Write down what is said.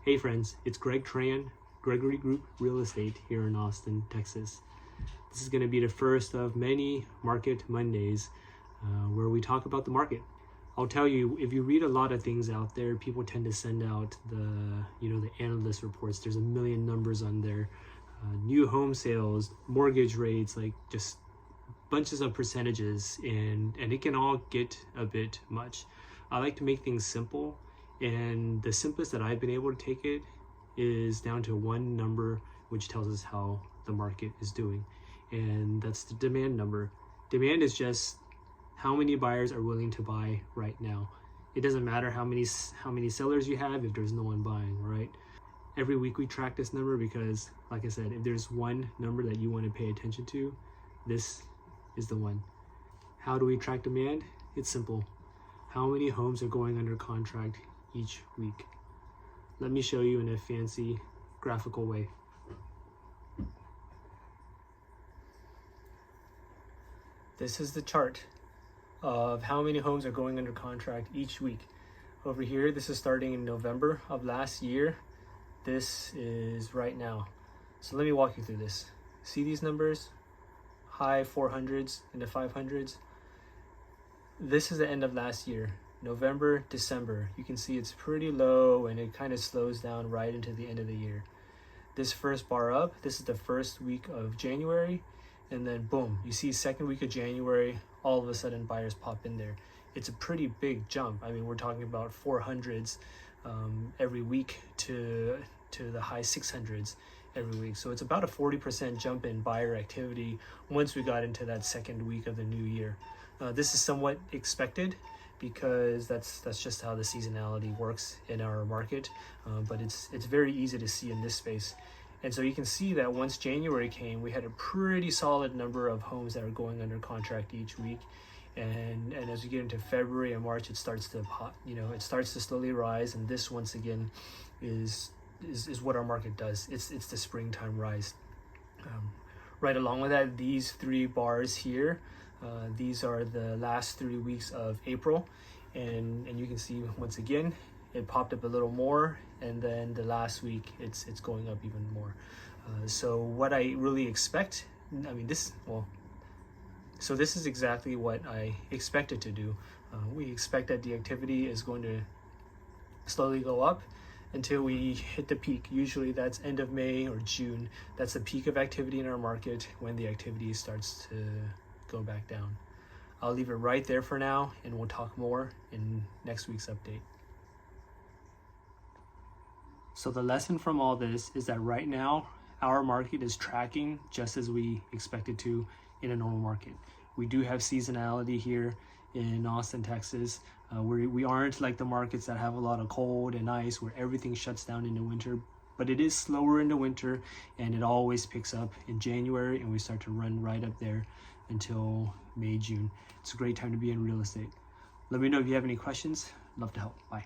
Hey friends, it's Tran, Gregory Group Real Estate here in Austin, Texas. This is going to be the first of many Market Mondays where we talk about the market. I'll tell you, if you read a lot of things out there, people tend to send out the analyst reports. There's a million numbers on there. New home sales, mortgage rates, like just bunches of percentages, and it can all get a bit much. I like to make things simple, and the simplest that I've been able to take it is down to one number which tells us how the market is doing, and that's the demand number. Demand is just how many buyers are willing to buy right now. It doesn't matter how many sellers you have if there's no one buying, right? Every week we track this number because, like I said, if there's one number that you want to pay attention to, this is the one. How do we track demand? It's simple. How many homes are going under contract each week? Let me show you in a fancy graphical way. This is the chart of how many homes are going under contract each week. Over here, this is starting in November of last year. This is right now. So let me walk you through this. See these numbers? High 400s into 500s. This is the end of last year, November, December. You can see it's pretty low and it kind of slows down right into the end of the year. This first bar up, this is the first week of January, and then boom, you see second week of January, all of a sudden buyers pop in there. It's a pretty big jump. I mean, we're talking about 400s every week to the high 600s every week. So it's about a 40% jump in buyer activity once we got into that second week of the new year. This is somewhat expected because that's just how the seasonality works in our market, but it's very easy to see in this space. And so you can see that once January came, we had a pretty solid number of homes that are going under contract each week. And as we get into February and March, it starts to pop, it starts to slowly rise. And this, once again, is what our market does. It's the springtime rise. Right along with that, these three bars here, these are the last 3 weeks of April. And you can see, once again, it popped up a little more, and then the last week it's going up even more. So what I really expect, so this is exactly what I expected to do. We expect that the activity is going to slowly go up until we hit the peak. Usually that's end of May or June. That's the peak of activity in our market when the activity starts to go back down. I'll leave it right there for now, and we'll talk more in next week's update. So the lesson from all this is that right now, our market is tracking just as we expected to in a normal market. We do have seasonality here in Austin, Texas. We aren't like the markets that have a lot of cold and ice where everything shuts down in the winter, but it is slower in the winter, and it always picks up in January, and we start to run right up there until May, June. It's a great time to be in real estate. Let me know if you have any questions. Love to help. Bye.